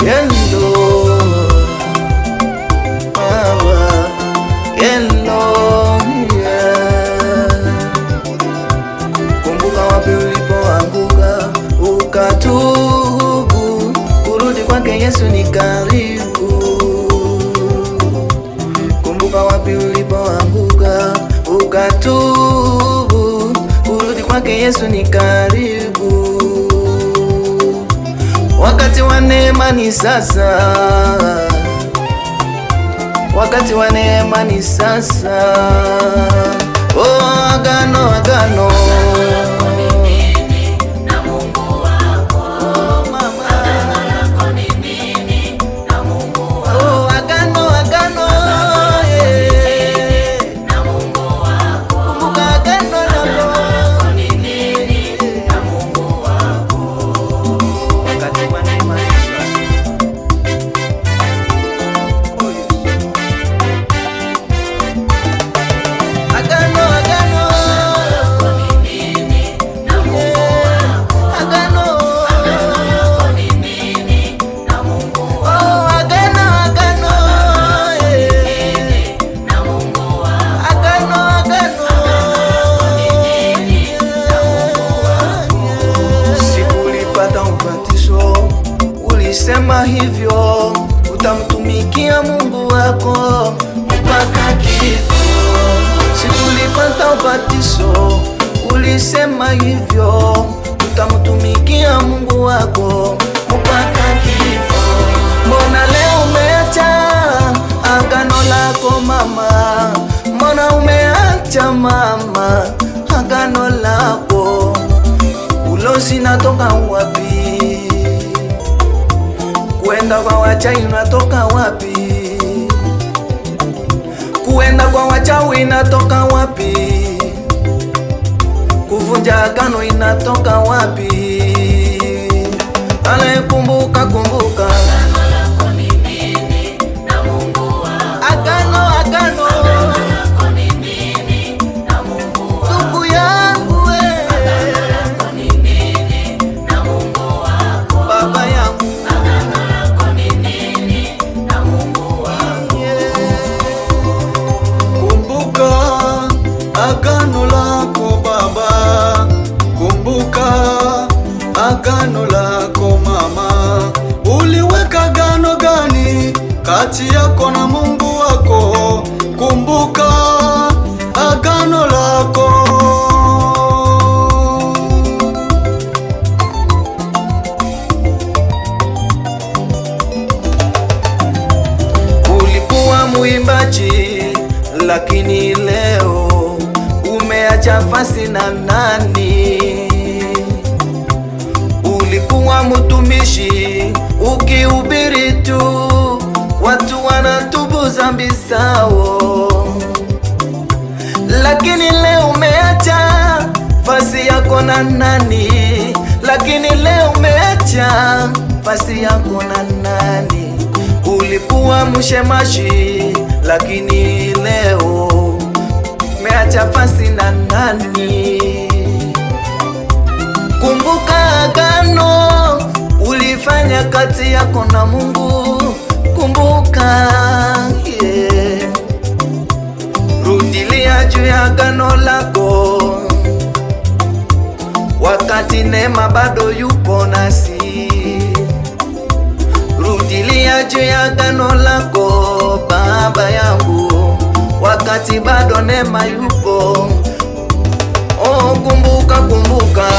Yendo Baba, yendo yeah. Kumbuka wapi ulipoanguka, ukatubu, kurudi kwake Yesu ni karibu. Kumbuka wapi ulipoanguka, ukatubu, kurudi kwake Yesu ni karibu. Wakati wa neema ni sasa, wakati wa neema ni sasa. Oh, agano, agano sema hivyo, utamtumikia Mungu wako mpaka kifo. Sikulipata ubatizo, ulisema hivyo, utamtumikia Mungu wako mpaka kifo. Mbona leo umeacha agano lako mama? Mbona umeacha mama agano lako? Ulozi natoka wapi? Kuenda kwa wachawi inatoka wapi? Kuenda kwa wachawi inatoka wapi? Kuvunja agano inatoka wapi? Ale, kumbuka, kumbuka agano lako baba, kumbuka agano lako mama. Uliweka agano gani kati yako na Mungu wako? Kumbuka agano lako. Ulikuwa muimbaji lakini leo umeacha fasi na nani? Ulikuwa mtumishi ukihubiri tu, watu wanatubu dhambi zao, lakini leo umeacha fasi yako na nani? Lakini leo umeacha fasi yako na nani? Ulikuwa mshemaji lakini leo umeacha fasi na nani? Kumbuka agano ulifanya kati yako na Mungu, kumbuka yeah. Rudilia juu ya agano lako, wakati neema bado yupo nasi. Rudilia juu ya agano lako baba yangu, wakati bado neema yupo. Oh, kumbuka, kumbuka